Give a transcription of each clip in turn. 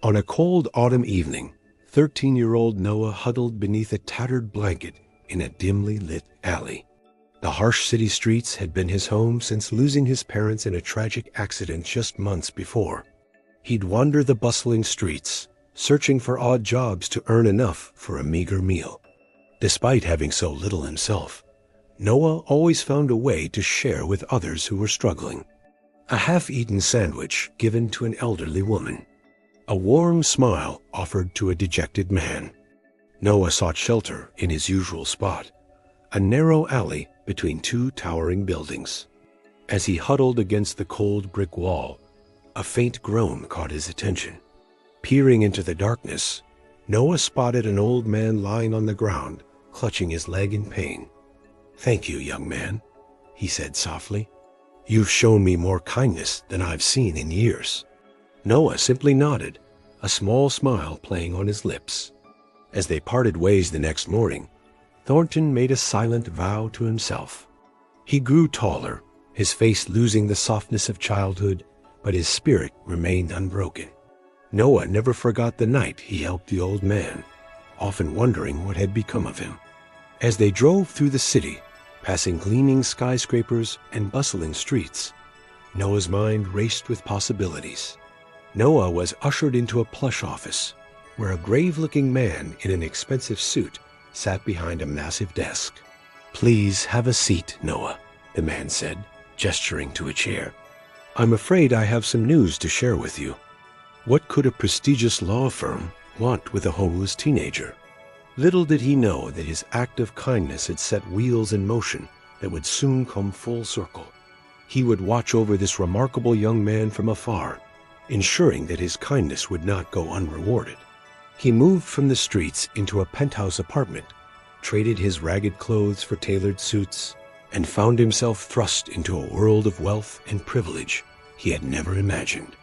On a cold autumn evening, 13-year-old Noah huddled beneath a tattered blanket in a dimly lit alley. The harsh city streets had been his home since losing his parents in a tragic accident just months before. He'd wander the bustling streets, searching for odd jobs to earn enough for a meager meal. Despite having so little himself, Noah always found a way to share with others who were struggling. A half-eaten sandwich given to an elderly woman. A warm smile offered to a dejected man. Noah sought shelter in his usual spot, a narrow alley between two towering buildings. As he huddled against the cold brick wall, a faint groan caught his attention. Peering into the darkness, Noah spotted an old man lying on the ground, clutching his leg in pain. "Thank you, young man," he said softly. "You've shown me more kindness than I've seen in years." Noah simply nodded, a small smile playing on his lips. As they parted ways the next morning, Thornton made a silent vow to himself. He grew taller, his face losing the softness of childhood, but his spirit remained unbroken. Noah never forgot the night he helped the old man, often wondering what had become of him. As they drove through the city, passing gleaming skyscrapers and bustling streets, Noah's mind raced with possibilities. Noah was ushered into a plush office, where a grave-looking man in an expensive suit sat behind a massive desk. "Please have a seat, Noah," the man said, gesturing to a chair. "I'm afraid I have some news to share with you." What could a prestigious law firm want with a homeless teenager? Little did he know that his act of kindness had set wheels in motion that would soon come full circle. He would watch over this remarkable young man from afar, ensuring that his kindness would not go unrewarded. He moved from the streets into a penthouse apartment, traded his ragged clothes for tailored suits, and found himself thrust into a world of wealth and privilege he had never imagined.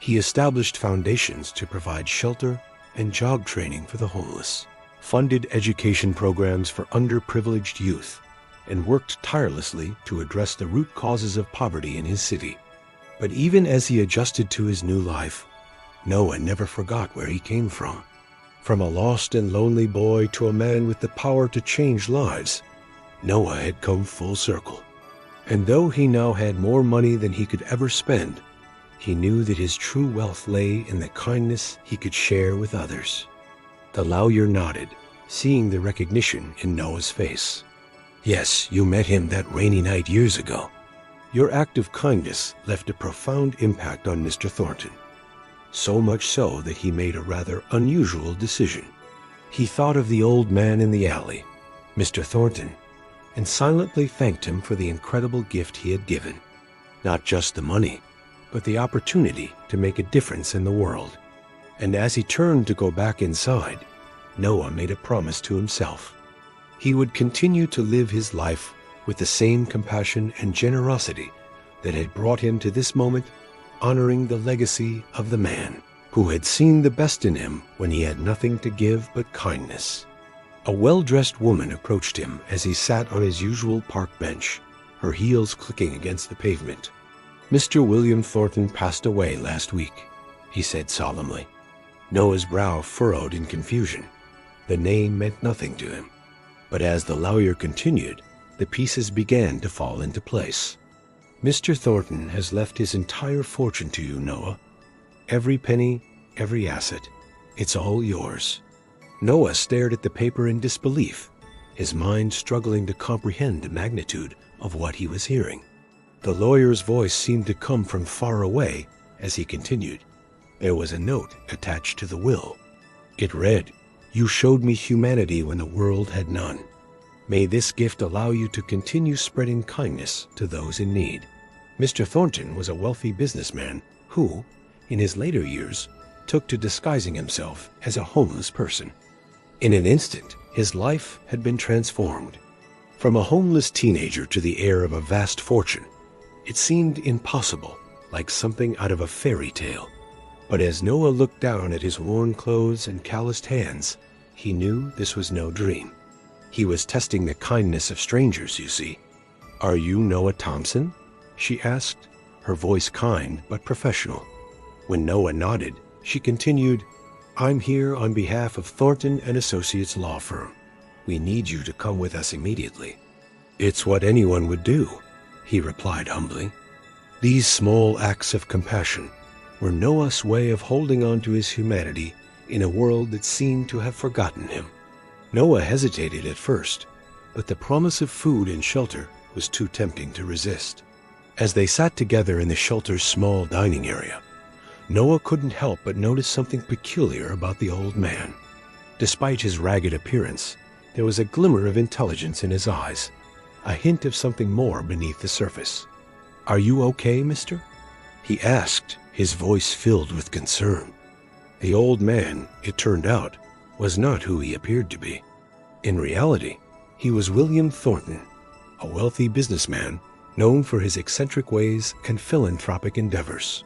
He established foundations to provide shelter and job training for the homeless, funded education programs for underprivileged youth, and worked tirelessly to address the root causes of poverty in his city. But even as he adjusted to his new life, Noah never forgot where he came from. From a lost and lonely boy to a man with the power to change lives, Noah had come full circle. And though he now had more money than he could ever spend, he knew that his true wealth lay in the kindness he could share with others. The lawyer nodded, seeing the recognition in Noah's face. "Yes, you met him that rainy night years ago. Your act of kindness left a profound impact on Mr. Thornton. So much so that he made a rather unusual decision. He thought of the old man in the alley, Mr. Thornton, and silently thanked him for the incredible gift he had given. Not just the money, but the opportunity to make a difference in the world. And as he turned to go back inside, Noah made a promise to himself. He would continue to live his life with the same compassion and generosity that had brought him to this moment, honoring the legacy of the man who had seen the best in him when he had nothing to give but kindness. A well-dressed woman approached him as he sat on his usual park bench, her heels clicking against the pavement. "Mr. William Thornton passed away last week," he said solemnly. Noah's brow furrowed in confusion. The name meant nothing to him. But as the lawyer continued, the pieces began to fall into place. "Mr. Thornton has left his entire fortune to you, Noah. Every penny, every asset. It's all yours." Noah stared at the paper in disbelief, his mind struggling to comprehend the magnitude of what he was hearing. The lawyer's voice seemed to come from far away as he continued. There was a note attached to the will. It read, "You showed me humanity when the world had none. May this gift allow you to continue spreading kindness to those in need." Mr. Thornton was a wealthy businessman who, in his later years, took to disguising himself as a homeless person. In an instant, his life had been transformed. From a homeless teenager to the heir of a vast fortune, it seemed impossible, like something out of a fairy tale. But as Noah looked down at his worn clothes and calloused hands, he knew this was no dream. He was testing the kindness of strangers, you see. "Are you Noah Thompson?" she asked, her voice kind but professional. When Noah nodded, She continued, "I'm here on behalf of Thornton and Associates law firm. We need you to come with us immediately." "It's what anyone would do," he replied humbly. These small acts of compassion were Noah's way of holding on to his humanity in a world that seemed to have forgotten him. Noah hesitated at first, but the promise of food and shelter was too tempting to resist. As they sat together in the shelter's small dining area, Noah couldn't help but notice something peculiar about the old man. Despite his ragged appearance, there was a glimmer of intelligence in his eyes, a hint of something more beneath the surface. "Are you okay, mister?" he asked, his voice filled with concern. The old man, it turned out, was not who he appeared to be. In reality, he was William Thornton, a wealthy businessman known for his eccentric ways and philanthropic endeavors.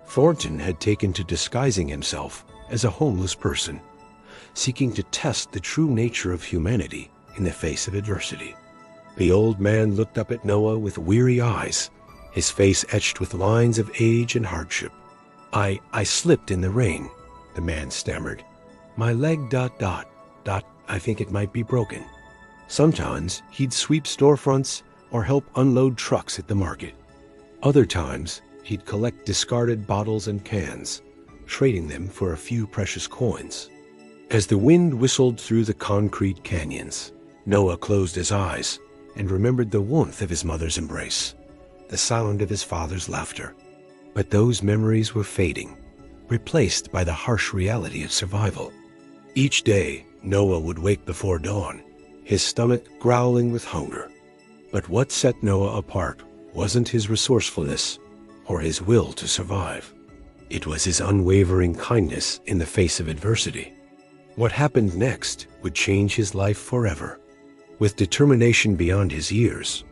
Thornton had taken to disguising himself as a homeless person, seeking to test the true nature of humanity in the face of adversity. The old man looked up at Noah with weary eyes, his face etched with lines of age and hardship. I slipped in the rain," the man stammered. "My leg ... I think it might be broken." Sometimes he'd sweep storefronts or help unload trucks at the market. Other times he'd collect discarded bottles and cans, trading them for a few precious coins. As the wind whistled through the concrete canyons, Noah closed his eyes and remembered the warmth of his mother's embrace, the sound of his father's laughter. But those memories were fading, replaced by the harsh reality of survival. Each day, Noah would wake before dawn, his stomach growling with hunger. But what set Noah apart wasn't his resourcefulness or his will to survive. It was his unwavering kindness in the face of adversity. What happened next would change his life forever. With determination beyond his years,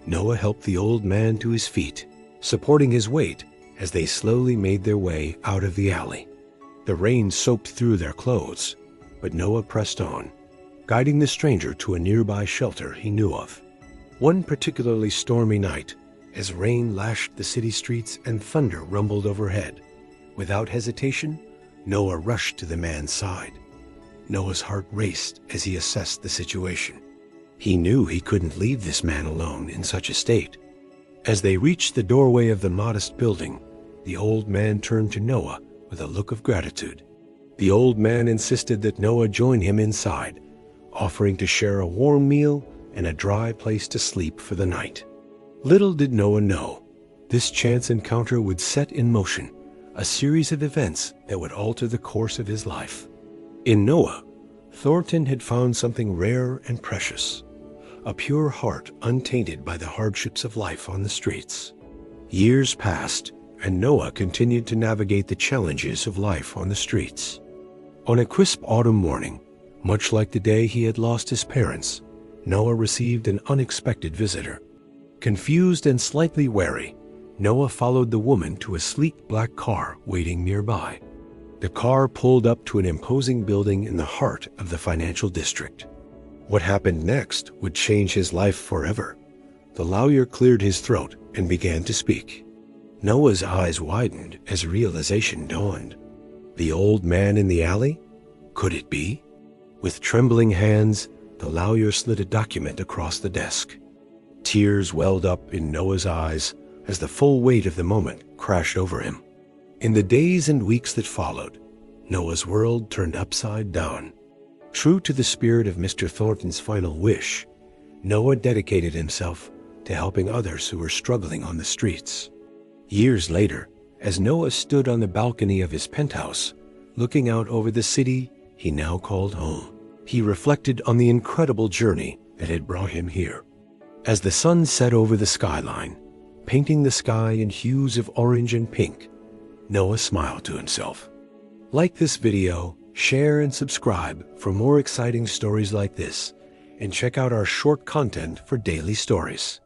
Noah helped the old man to his feet, supporting his weight as they slowly made their way out of the alley. The rain soaked through their clothes, but Noah pressed on, guiding the stranger to a nearby shelter he knew of. One particularly stormy night, as rain lashed the city streets and thunder rumbled overhead, without hesitation, Noah rushed to the man's side. Noah's heart raced as he assessed the situation. He knew he couldn't leave this man alone in such a state. As they reached the doorway of the modest building, the old man turned to Noah with a look of gratitude. The old man insisted that Noah join him inside, offering to share a warm meal and a dry place to sleep for the night. Little did Noah know, this chance encounter would set in motion a series of events that would alter the course of his life. In Noah, Thornton had found something rare and precious, a pure heart untainted by the hardships of life on the streets. Years passed, and Noah continued to navigate the challenges of life on the streets. On a crisp autumn morning, much like the day he had lost his parents, Noah received an unexpected visitor. Confused and slightly wary, Noah followed the woman to a sleek black car waiting nearby. The car pulled up to an imposing building in the heart of the financial district. What happened next would change his life forever. The lawyer cleared his throat and began to speak. Noah's eyes widened as realization dawned. The old man in the alley? Could it be? With trembling hands, the lawyer slid a document across the desk. Tears welled up in Noah's eyes as the full weight of the moment crashed over him. In the days and weeks that followed, Noah's world turned upside down. True to the spirit of Mr. Thornton's final wish, Noah dedicated himself to helping others who were struggling on the streets. Years later, as Noah stood on the balcony of his penthouse, looking out over the city he now called home, he reflected on the incredible journey that had brought him here. As the sun set over the skyline, painting the sky in hues of orange and pink, Noah smiled to himself. Like this video, share and subscribe for more exciting stories like this, and check out our short content for daily stories.